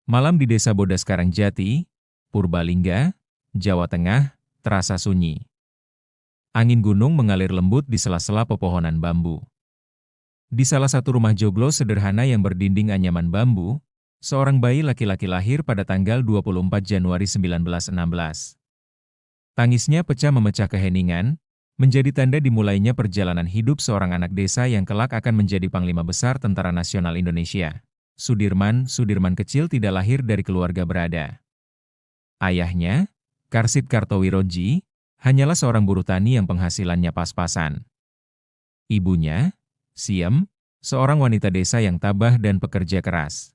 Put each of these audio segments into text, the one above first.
Malam di Desa Bodas Karangjati, Purbalingga, Jawa Tengah, terasa sunyi. Angin gunung mengalir lembut di sela-sela pepohonan bambu. Di salah satu rumah joglo sederhana yang berdinding anyaman bambu, seorang bayi laki-laki lahir pada tanggal 24 Januari 1916. Tangisnya pecah memecah keheningan, menjadi tanda dimulainya perjalanan hidup seorang anak desa yang kelak akan menjadi panglima besar Tentara Nasional Indonesia. Sudirman kecil tidak lahir dari keluarga berada. Ayahnya, Karsit Kartowirodji, hanyalah seorang buruh tani yang penghasilannya pas-pasan. Ibunya, Siem, seorang wanita desa yang tabah dan pekerja keras.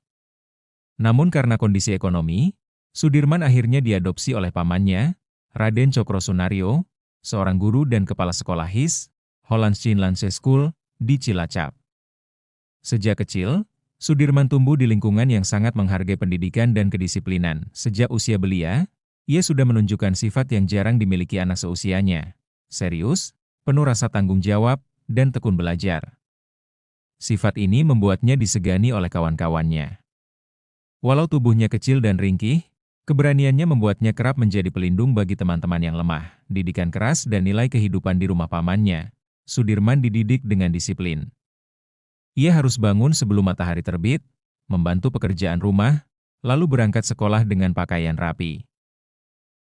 Namun karena kondisi ekonomi, Sudirman akhirnya diadopsi oleh pamannya, Raden Cokrosunaryo, seorang guru dan kepala sekolah HIS, Hollandse School, di Cilacap. Sejak kecil, Sudirman tumbuh di lingkungan yang sangat menghargai pendidikan dan kedisiplinan. Sejak usia belia, ia sudah menunjukkan sifat yang jarang dimiliki anak seusianya. Serius, penuh rasa tanggung jawab, dan tekun belajar. Sifat ini membuatnya disegani oleh kawan-kawannya. Walau tubuhnya kecil dan ringkih, keberaniannya membuatnya kerap menjadi pelindung bagi teman-teman yang lemah. Didikan keras dan nilai kehidupan di rumah pamannya, Sudirman dididik dengan disiplin. Ia harus bangun sebelum matahari terbit, membantu pekerjaan rumah, lalu berangkat sekolah dengan pakaian rapi.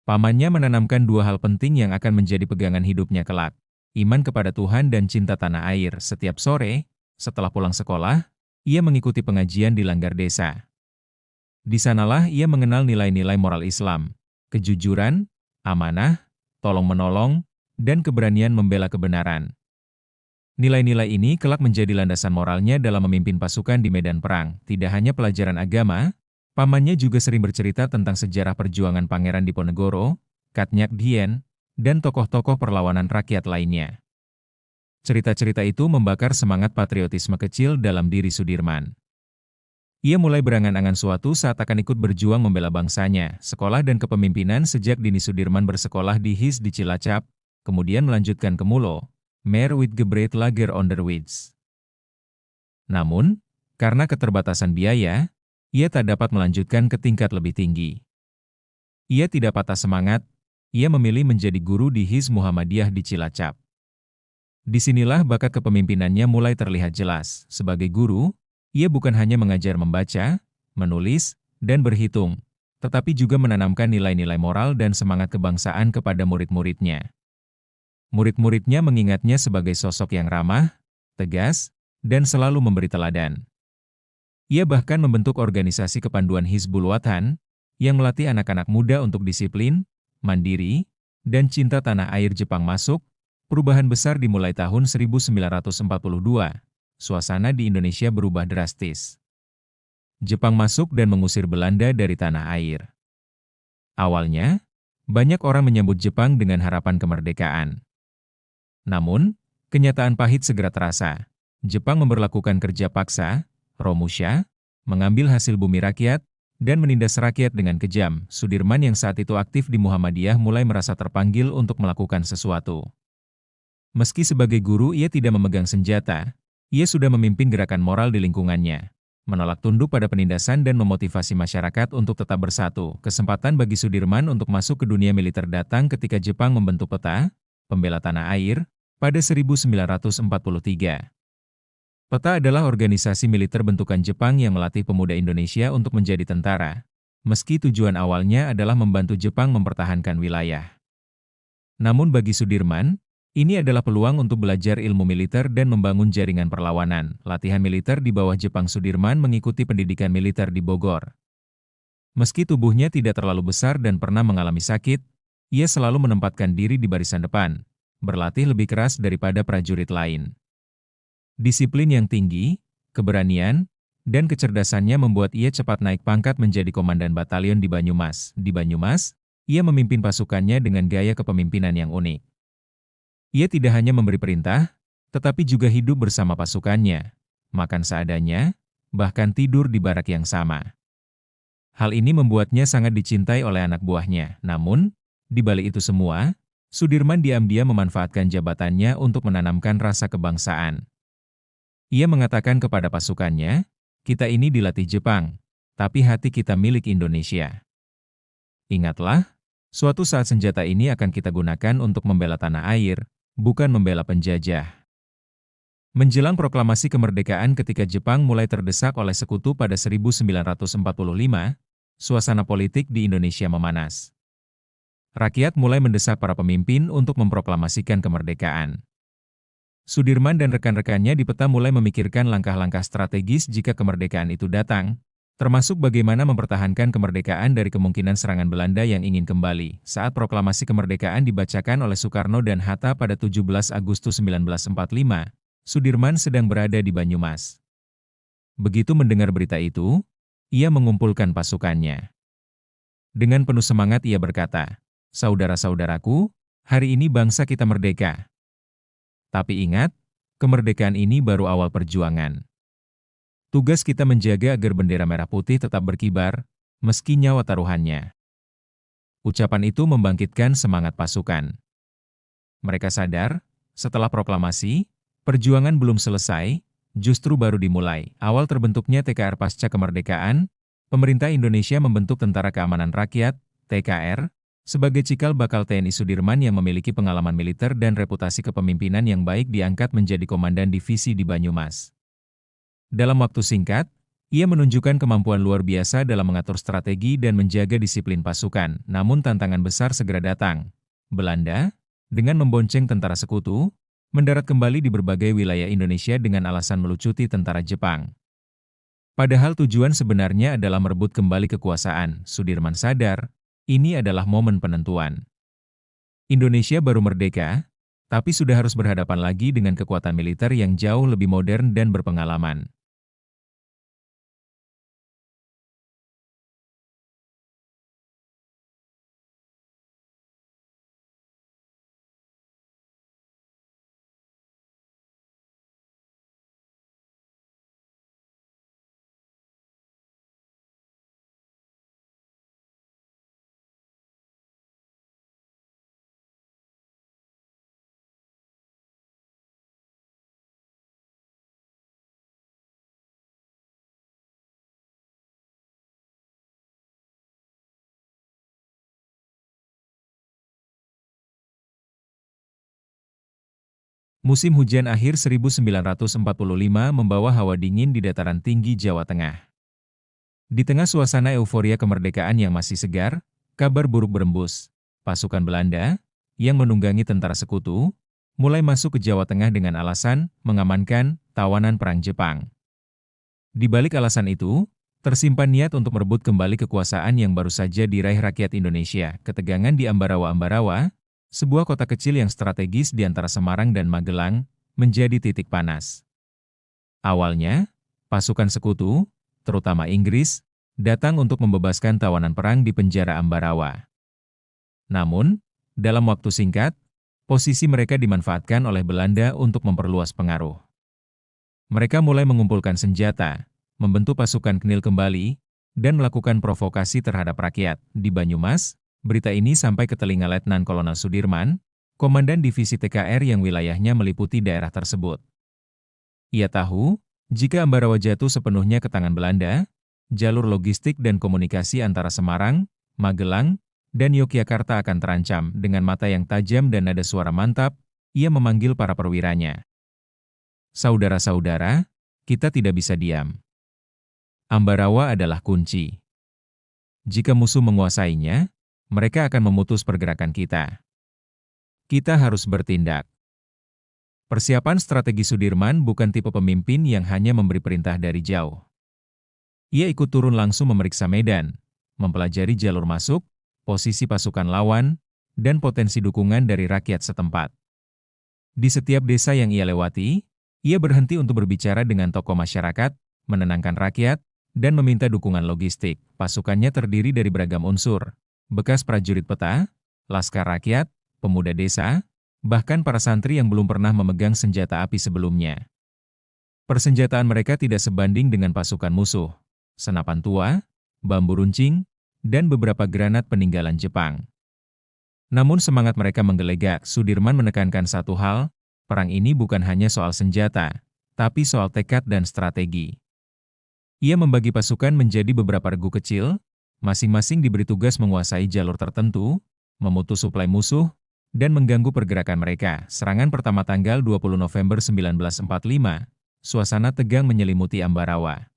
Pamannya menanamkan dua hal penting yang akan menjadi pegangan hidupnya kelak, iman kepada Tuhan dan cinta tanah air. Setiap sore, setelah pulang sekolah, ia mengikuti pengajian di langgar desa. Di sanalah ia mengenal nilai-nilai moral Islam, kejujuran, amanah, tolong-menolong, dan keberanian membela kebenaran. Nilai-nilai ini kelak menjadi landasan moralnya dalam memimpin pasukan di medan perang. Tidak hanya pelajaran agama, pamannya juga sering bercerita tentang sejarah perjuangan Pangeran Diponegoro, Katnyak Dien, dan tokoh-tokoh perlawanan rakyat lainnya. Cerita-cerita itu membakar semangat patriotisme kecil dalam diri Sudirman. Ia mulai berangan-angan suatu saat akan ikut berjuang membela bangsanya. Sekolah dan kepemimpinan. Sejak dini Sudirman bersekolah di HIS di Cilacap, kemudian melanjutkan ke Mulo, Meerwijgebreit Lager Onderwijs. Namun, karena keterbatasan biaya, ia tak dapat melanjutkan ke tingkat lebih tinggi. Ia tidak patah semangat, ia memilih menjadi guru di HIS Muhammadiyah di Cilacap. Disinilah bakat kepemimpinannya mulai terlihat jelas. Sebagai guru, ia bukan hanya mengajar membaca, menulis, dan berhitung, tetapi juga menanamkan nilai-nilai moral dan semangat kebangsaan kepada murid-muridnya. Murid-muridnya mengingatnya sebagai sosok yang ramah, tegas, dan selalu memberi teladan. Ia bahkan membentuk organisasi kepanduan Hizbul Wathan, yang melatih anak-anak muda untuk disiplin, mandiri, dan cinta tanah air. Jepang masuk, perubahan besar dimulai tahun 1942. Suasana di Indonesia berubah drastis. Jepang masuk dan mengusir Belanda dari tanah air. Awalnya, banyak orang menyambut Jepang dengan harapan kemerdekaan. Namun, kenyataan pahit segera terasa. Jepang memberlakukan kerja paksa, romusha, mengambil hasil bumi rakyat, dan menindas rakyat dengan kejam. Sudirman yang saat itu aktif di Muhammadiyah mulai merasa terpanggil untuk melakukan sesuatu. Meski sebagai guru ia tidak memegang senjata, ia sudah memimpin gerakan moral di lingkungannya, menolak tunduk pada penindasan dan memotivasi masyarakat untuk tetap bersatu. Kesempatan bagi Sudirman untuk masuk ke dunia militer datang ketika Jepang membentuk PETA, Pembela Tanah Air, pada 1943. PETA adalah organisasi militer bentukan Jepang yang melatih pemuda Indonesia untuk menjadi tentara, meski tujuan awalnya adalah membantu Jepang mempertahankan wilayah. Namun bagi Sudirman, ini adalah peluang untuk belajar ilmu militer dan membangun jaringan perlawanan. Latihan militer di bawah Jepang. Sudirman mengikuti pendidikan militer di Bogor. Meski tubuhnya tidak terlalu besar dan pernah mengalami sakit, ia selalu menempatkan diri di barisan depan, berlatih lebih keras daripada prajurit lain. Disiplin yang tinggi, keberanian, dan kecerdasannya membuat ia cepat naik pangkat menjadi komandan batalion di Banyumas. Di Banyumas, ia memimpin pasukannya dengan gaya kepemimpinan yang unik. Ia tidak hanya memberi perintah, tetapi juga hidup bersama pasukannya, makan seadanya, bahkan tidur di barak yang sama. Hal ini membuatnya sangat dicintai oleh anak buahnya. Namun, di balik itu semua, Sudirman diam-diam memanfaatkan jabatannya untuk menanamkan rasa kebangsaan. Ia mengatakan kepada pasukannya, "Kita ini dilatih Jepang, tapi hati kita milik Indonesia. Ingatlah, suatu saat senjata ini akan kita gunakan untuk membela tanah air, bukan membela penjajah. Menjelang proklamasi kemerdekaan ketika Jepang mulai terdesak oleh sekutu pada 1945, suasana politik di Indonesia memanas. Rakyat mulai mendesak para pemimpin untuk memproklamasikan kemerdekaan. Sudirman dan rekan-rekannya di peta mulai memikirkan langkah-langkah strategis jika kemerdekaan itu datang, termasuk bagaimana mempertahankan kemerdekaan dari kemungkinan serangan Belanda yang ingin kembali. Saat proklamasi kemerdekaan dibacakan oleh Soekarno dan Hatta pada 17 Agustus 1945, Sudirman sedang berada di Banyumas. Begitu mendengar berita itu, ia mengumpulkan pasukannya. Dengan penuh semangat ia berkata, "Saudara-saudaraku, hari ini bangsa kita merdeka. Tapi ingat, kemerdekaan ini baru awal perjuangan. Tugas kita menjaga agar bendera merah putih tetap berkibar, meski nyawa taruhannya." Ucapan itu membangkitkan semangat pasukan. Mereka sadar, setelah proklamasi, perjuangan belum selesai, justru baru dimulai. Awal terbentuknya TKR pasca kemerdekaan, pemerintah Indonesia membentuk Tentara Keamanan Rakyat, TKR, sebagai cikal bakal TNI. Sudirman yang memiliki pengalaman militer dan reputasi kepemimpinan yang baik diangkat menjadi komandan divisi di Banyumas. Dalam waktu singkat, ia menunjukkan kemampuan luar biasa dalam mengatur strategi dan menjaga disiplin pasukan. Namun tantangan besar segera datang. Belanda, dengan membonceng tentara sekutu, mendarat kembali di berbagai wilayah Indonesia dengan alasan melucuti tentara Jepang. Padahal tujuan sebenarnya adalah merebut kembali kekuasaan. Sudirman sadar, ini adalah momen penentuan. Indonesia baru merdeka, tapi sudah harus berhadapan lagi dengan kekuatan militer yang jauh lebih modern dan berpengalaman. Musim hujan akhir 1945 membawa hawa dingin di dataran tinggi Jawa Tengah. Di tengah suasana euforia kemerdekaan yang masih segar, kabar buruk berembus. Pasukan Belanda, yang menunggangi tentara sekutu, mulai masuk ke Jawa Tengah dengan alasan mengamankan tawanan perang Jepang. Di balik alasan itu, tersimpan niat untuk merebut kembali kekuasaan yang baru saja diraih rakyat Indonesia. Ketegangan di Ambarawa-Ambarawa, sebuah kota kecil yang strategis di antara Semarang dan Magelang, menjadi titik panas. Awalnya, pasukan sekutu, terutama Inggris, datang untuk membebaskan tawanan perang di penjara Ambarawa. Namun, dalam waktu singkat, posisi mereka dimanfaatkan oleh Belanda untuk memperluas pengaruh. Mereka mulai mengumpulkan senjata, membentuk pasukan Knil kembali, dan melakukan provokasi terhadap rakyat. Di Banyumas, berita ini sampai ke telinga Letnan Kolonel Sudirman, komandan divisi TKR yang wilayahnya meliputi daerah tersebut. Ia tahu, jika Ambarawa jatuh sepenuhnya ke tangan Belanda, jalur logistik dan komunikasi antara Semarang, Magelang, dan Yogyakarta akan terancam. Dengan mata yang tajam dan nada suara mantap, ia memanggil para perwiranya. "Saudara-saudara, kita tidak bisa diam. Ambarawa adalah kunci. Jika musuh menguasainya, mereka akan memutus pergerakan kita. Kita harus bertindak." Persiapan strategi Sudirman bukan tipe pemimpin yang hanya memberi perintah dari jauh. Ia ikut turun langsung memeriksa medan, mempelajari jalur masuk, posisi pasukan lawan, dan potensi dukungan dari rakyat setempat. Di setiap desa yang ia lewati, ia berhenti untuk berbicara dengan tokoh masyarakat, menenangkan rakyat, dan meminta dukungan logistik. Pasukannya terdiri dari beragam unsur, bekas prajurit peta, laskar rakyat, pemuda desa, bahkan para santri yang belum pernah memegang senjata api sebelumnya. Persenjataan mereka tidak sebanding dengan pasukan musuh. Senapan tua, bambu runcing, dan beberapa granat peninggalan Jepang. Namun semangat mereka menggelegak. Sudirman menekankan satu hal, perang ini bukan hanya soal senjata, tapi soal tekad dan strategi. Ia membagi pasukan menjadi beberapa regu kecil, masing-masing diberi tugas menguasai jalur tertentu, memutus suplai musuh, dan mengganggu pergerakan mereka. Serangan pertama tanggal 20 November 1945, suasana tegang menyelimuti Ambarawa.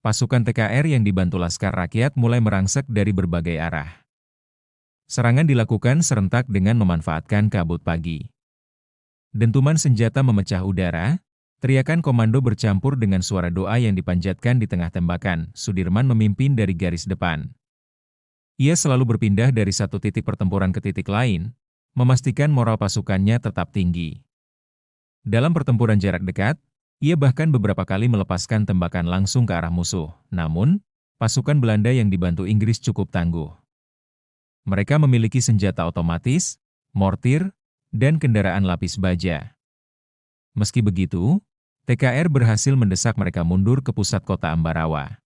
Pasukan TKR yang dibantu Laskar Rakyat mulai merangsek dari berbagai arah. Serangan dilakukan serentak dengan memanfaatkan kabut pagi. Dentuman senjata memecah udara, teriakan komando bercampur dengan suara doa yang dipanjatkan di tengah tembakan. Sudirman memimpin dari garis depan. Ia selalu berpindah dari satu titik pertempuran ke titik lain, memastikan moral pasukannya tetap tinggi. Dalam pertempuran jarak dekat, ia bahkan beberapa kali melepaskan tembakan langsung ke arah musuh. Namun, pasukan Belanda yang dibantu Inggris cukup tangguh. Mereka memiliki senjata otomatis, mortir, dan kendaraan lapis baja. Meski begitu, TKR berhasil mendesak mereka mundur ke pusat kota Ambarawa.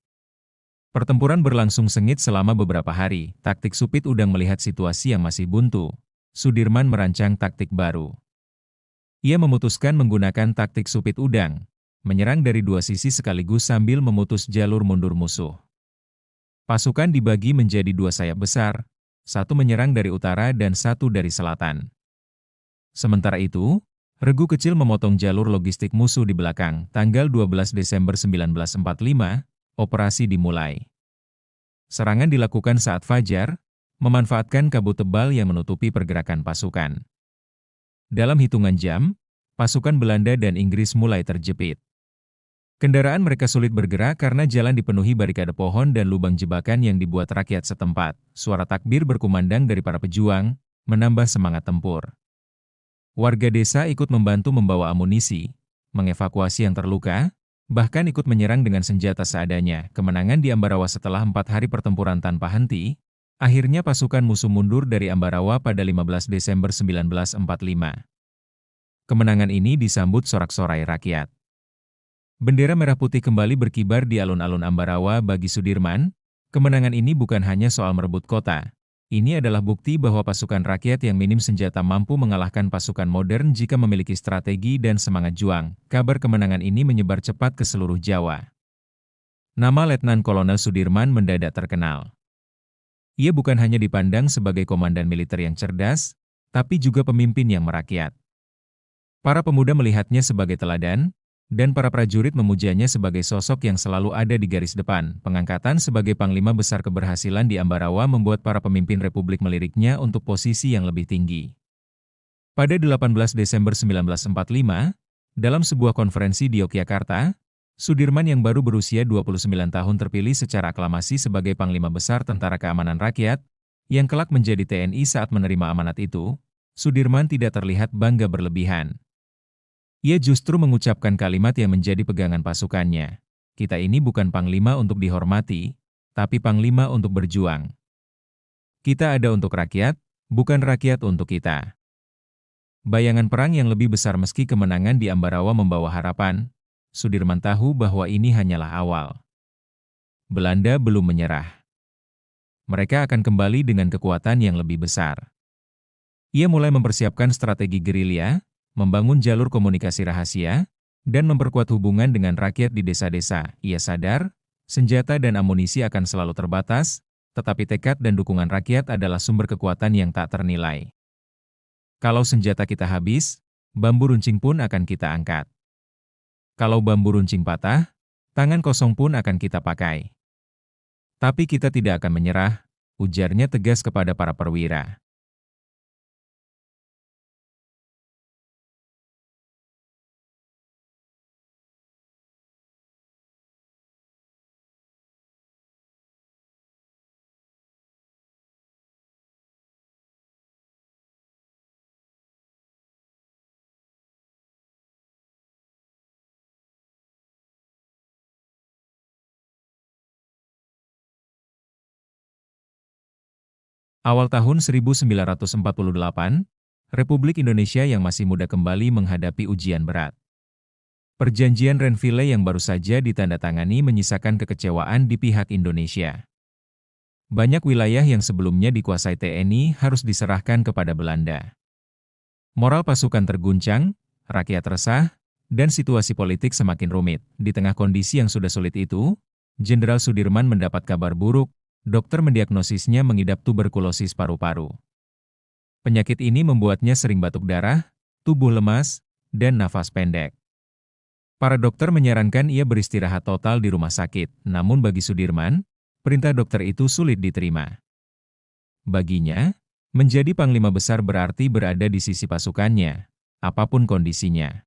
Pertempuran berlangsung sengit selama beberapa hari. Taktik Supit Udang melihat situasi yang masih buntu. Sudirman merancang taktik baru. Ia memutuskan menggunakan taktik Supit Udang, menyerang dari dua sisi sekaligus sambil memutus jalur mundur musuh. Pasukan dibagi menjadi dua sayap besar, satu menyerang dari utara dan satu dari selatan. Sementara itu, regu kecil memotong jalur logistik musuh di belakang. Tanggal 12 Desember 1945, operasi dimulai. Serangan dilakukan saat fajar, memanfaatkan kabut tebal yang menutupi pergerakan pasukan. Dalam hitungan jam, pasukan Belanda dan Inggris mulai terjepit. Kendaraan mereka sulit bergerak karena jalan dipenuhi barikade pohon dan lubang jebakan yang dibuat rakyat setempat. Suara takbir berkumandang dari para pejuang, menambah semangat tempur. Warga desa ikut membantu membawa amunisi, mengevakuasi yang terluka, bahkan ikut menyerang dengan senjata seadanya. Kemenangan di Ambarawa setelah 4 hari pertempuran tanpa henti, akhirnya pasukan musuh mundur dari Ambarawa pada 15 Desember 1945. Kemenangan ini disambut sorak-sorai rakyat. Bendera merah putih kembali berkibar di alun-alun Ambarawa. Bagi Sudirman, kemenangan ini bukan hanya soal merebut kota. Ini adalah bukti bahwa pasukan rakyat yang minim senjata mampu mengalahkan pasukan modern jika memiliki strategi dan semangat juang. Kabar kemenangan ini menyebar cepat ke seluruh Jawa. Nama Letnan Kolonel Sudirman mendadak terkenal. Ia bukan hanya dipandang sebagai komandan militer yang cerdas, tapi juga pemimpin yang merakyat. Para pemuda melihatnya sebagai teladan, dan para prajurit memujanya sebagai sosok yang selalu ada di garis depan. Pengangkatan sebagai Panglima Besar keberhasilan di Ambarawa membuat para pemimpin Republik meliriknya untuk posisi yang lebih tinggi. Pada 18 Desember 1945, dalam sebuah konferensi di Yogyakarta, Sudirman yang baru berusia 29 tahun terpilih secara aklamasi sebagai Panglima Besar Tentara Keamanan Rakyat, yang kelak menjadi TNI. Saat menerima amanat itu, Sudirman tidak terlihat bangga berlebihan. Ia justru mengucapkan kalimat yang menjadi pegangan pasukannya. Kita ini bukan panglima untuk dihormati, tapi panglima untuk berjuang. Kita ada untuk rakyat, bukan rakyat untuk kita. Bayangan perang yang lebih besar. Meski kemenangan di Ambarawa membawa harapan, Sudirman tahu bahwa ini hanyalah awal. Belanda belum menyerah. Mereka akan kembali dengan kekuatan yang lebih besar. Ia mulai mempersiapkan strategi gerilya, membangun jalur komunikasi rahasia, dan memperkuat hubungan dengan rakyat di desa-desa. Ia sadar, senjata dan amunisi akan selalu terbatas, tetapi tekad dan dukungan rakyat adalah sumber kekuatan yang tak ternilai. Kalau senjata kita habis, bambu runcing pun akan kita angkat. Kalau bambu runcing patah, tangan kosong pun akan kita pakai. Tapi kita tidak akan menyerah, ujarnya tegas kepada para perwira. Awal tahun 1948, Republik Indonesia yang masih muda kembali menghadapi ujian berat. Perjanjian Renville yang baru saja ditandatangani menyisakan kekecewaan di pihak Indonesia. Banyak wilayah yang sebelumnya dikuasai TNI harus diserahkan kepada Belanda. Moral pasukan terguncang, rakyat resah, dan situasi politik semakin rumit. Di tengah kondisi yang sudah sulit itu, Jenderal Sudirman mendapat kabar buruk. Dokter mendiagnosisnya mengidap tuberkulosis paru-paru. Penyakit ini membuatnya sering batuk darah, tubuh lemas, dan nafas pendek. Para dokter menyarankan ia beristirahat total di rumah sakit, namun bagi Sudirman, perintah dokter itu sulit diterima. Baginya, menjadi panglima besar berarti berada di sisi pasukannya, apapun kondisinya.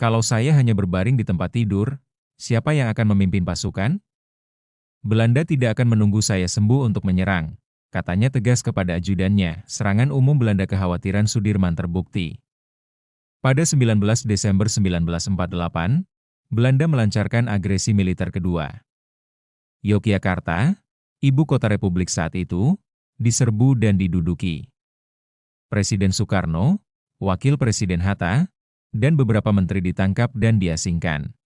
Kalau saya hanya berbaring di tempat tidur, siapa yang akan memimpin pasukan? Belanda tidak akan menunggu saya sembuh untuk menyerang, katanya tegas kepada ajudannya. Serangan umum Belanda kekhawatiran Sudirman terbukti. Pada 19 Desember 1948, Belanda melancarkan agresi militer kedua. Yogyakarta, ibu kota Republik saat itu, diserbu dan diduduki. Presiden Soekarno, Wakil Presiden Hatta, dan beberapa menteri ditangkap dan diasingkan.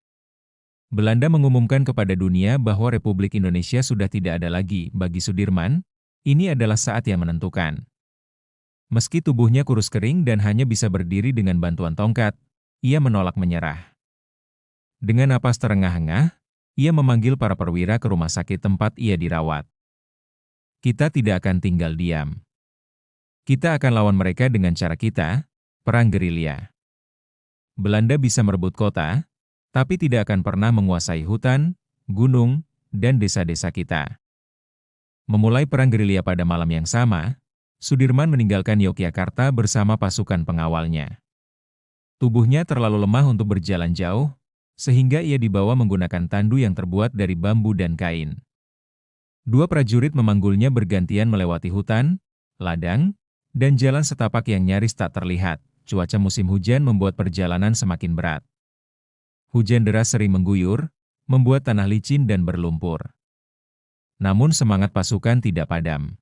Belanda mengumumkan kepada dunia bahwa Republik Indonesia sudah tidak ada lagi. Bagi Sudirman, ini adalah saat yang menentukan. Meski tubuhnya kurus kering dan hanya bisa berdiri dengan bantuan tongkat, ia menolak menyerah. Dengan napas terengah-engah, ia memanggil para perwira ke rumah sakit tempat ia dirawat. Kita tidak akan tinggal diam. Kita akan lawan mereka dengan cara kita, perang gerilya. Belanda bisa merebut kota, tapi tidak akan pernah menguasai hutan, gunung, dan desa-desa kita. Memulai perang gerilya pada malam yang sama, Sudirman meninggalkan Yogyakarta bersama pasukan pengawalnya. Tubuhnya terlalu lemah untuk berjalan jauh, sehingga ia dibawa menggunakan tandu yang terbuat dari bambu dan kain. Dua prajurit memanggulnya bergantian melewati hutan, ladang, dan jalan setapak yang nyaris tak terlihat. Cuaca musim hujan membuat perjalanan semakin berat. Hujan deras sering mengguyur, membuat tanah licin dan berlumpur. Namun semangat pasukan tidak padam.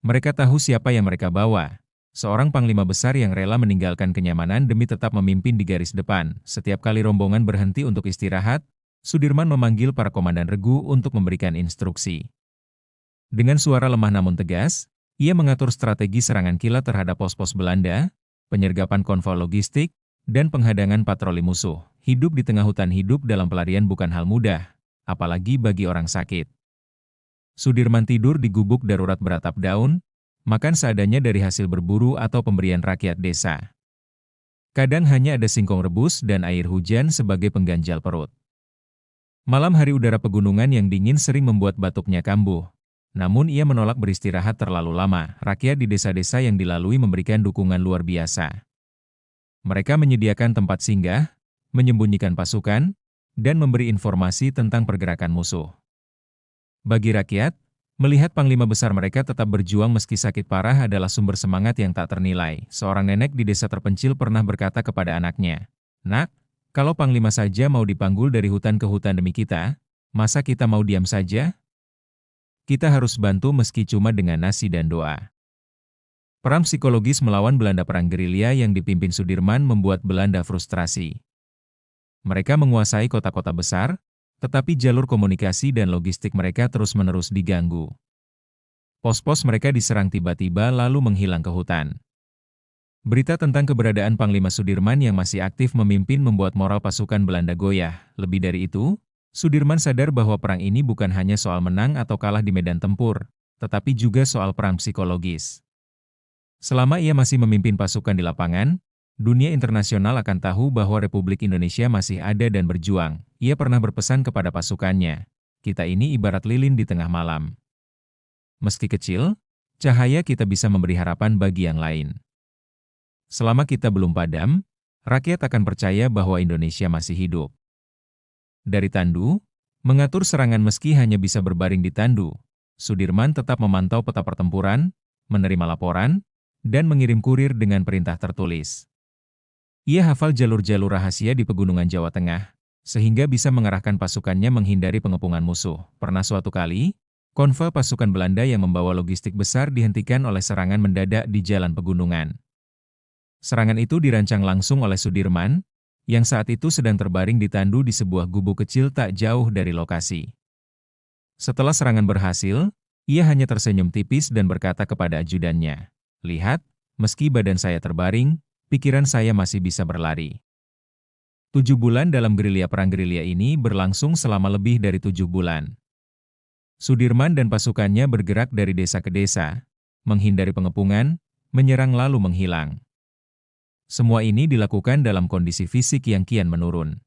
Mereka tahu siapa yang mereka bawa, seorang panglima besar yang rela meninggalkan kenyamanan demi tetap memimpin di garis depan. Setiap kali rombongan berhenti untuk istirahat, Sudirman memanggil para komandan regu untuk memberikan instruksi. Dengan suara lemah namun tegas, ia mengatur strategi serangan kilat terhadap pos-pos Belanda, penyergapan konvoi logistik, dan penghadangan patroli musuh. Hidup di tengah hutan hidup dalam pelarian bukan hal mudah, apalagi bagi orang sakit. Sudirman tidur di gubuk darurat beratap daun, makan seadanya dari hasil berburu atau pemberian rakyat desa. Kadang hanya ada singkong rebus dan air hujan sebagai pengganjal perut. Malam hari udara pegunungan yang dingin sering membuat batuknya kambuh. Namun ia menolak beristirahat terlalu lama. Rakyat di desa-desa yang dilalui memberikan dukungan luar biasa. Mereka menyediakan tempat singgah, menyembunyikan pasukan, dan memberi informasi tentang pergerakan musuh. Bagi rakyat, melihat panglima besar mereka tetap berjuang meski sakit parah adalah sumber semangat yang tak ternilai. Seorang nenek di desa terpencil pernah berkata kepada anaknya, "Nak, kalau panglima saja mau dipanggul dari hutan ke hutan demi kita, masa kita mau diam saja? Kita harus bantu meski cuma dengan nasi dan doa." Perang psikologis melawan Belanda. Perang gerilya yang dipimpin Sudirman membuat Belanda frustrasi. Mereka menguasai kota-kota besar, tetapi jalur komunikasi dan logistik mereka terus-menerus diganggu. Pos-pos mereka diserang tiba-tiba lalu menghilang ke hutan. Berita tentang keberadaan Panglima Sudirman yang masih aktif memimpin membuat moral pasukan Belanda goyah. Lebih dari itu, Sudirman sadar bahwa perang ini bukan hanya soal menang atau kalah di medan tempur, tetapi juga soal perang psikologis. Selama ia masih memimpin pasukan di lapangan, dunia internasional akan tahu bahwa Republik Indonesia masih ada dan berjuang. Ia pernah berpesan kepada pasukannya, "Kita ini ibarat lilin di tengah malam. Meski kecil, cahaya kita bisa memberi harapan bagi yang lain. Selama kita belum padam, rakyat akan percaya bahwa Indonesia masih hidup." Dari tandu, mengatur serangan meski hanya bisa berbaring di tandu, Sudirman tetap memantau peta pertempuran, menerima laporan, dan mengirim kurir dengan perintah tertulis. Ia hafal jalur-jalur rahasia di pegunungan Jawa Tengah, sehingga bisa mengarahkan pasukannya menghindari pengepungan musuh. Pernah suatu kali, konvoi pasukan Belanda yang membawa logistik besar dihentikan oleh serangan mendadak di jalan pegunungan. Serangan itu dirancang langsung oleh Sudirman, yang saat itu sedang terbaring di tandu di sebuah gubuk kecil tak jauh dari lokasi. Setelah serangan berhasil, ia hanya tersenyum tipis dan berkata kepada ajudannya, "Lihat, meski badan saya terbaring, pikiran saya masih bisa berlari." 7 bulan dalam perang gerilya ini berlangsung selama lebih dari 7 bulan. Sudirman dan pasukannya bergerak dari desa ke desa, menghindari pengepungan, menyerang lalu menghilang. Semua ini dilakukan dalam kondisi fisik yang kian menurun.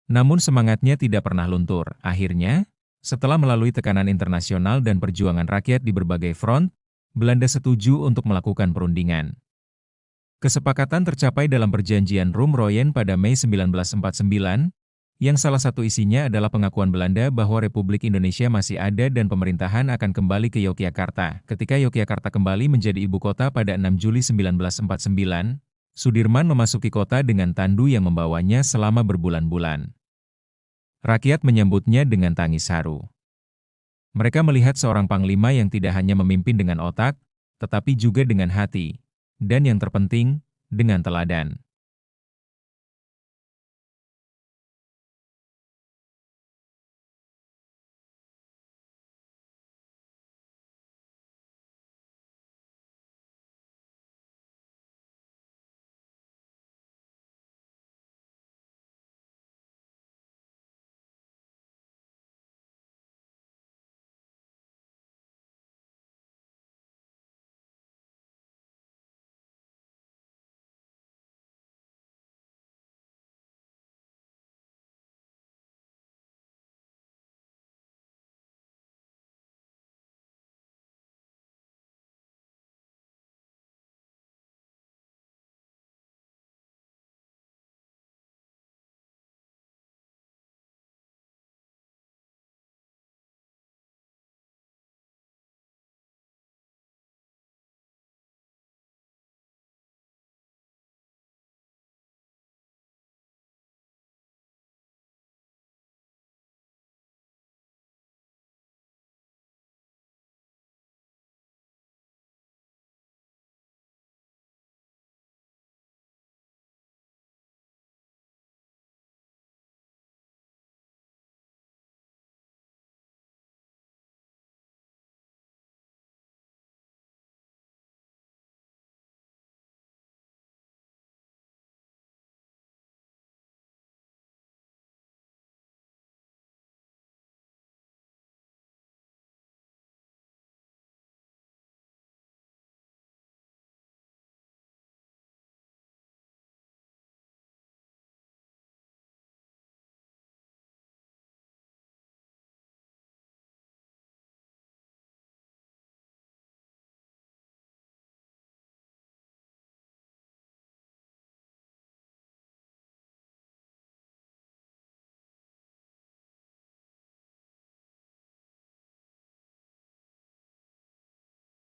Namun semangatnya tidak pernah luntur. Akhirnya, setelah melalui tekanan internasional dan perjuangan rakyat di berbagai front, Belanda setuju untuk melakukan perundingan. Kesepakatan tercapai dalam perjanjian Roem-Royen pada Mei 1949, yang salah satu isinya adalah pengakuan Belanda bahwa Republik Indonesia masih ada dan pemerintahan akan kembali ke Yogyakarta. Ketika Yogyakarta kembali menjadi ibu kota pada 6 Juli 1949, Sudirman memasuki kota dengan tandu yang membawanya selama berbulan-bulan. Rakyat menyambutnya dengan tangis haru. Mereka melihat seorang panglima yang tidak hanya memimpin dengan otak, tetapi juga dengan hati, dan yang terpenting, dengan teladan.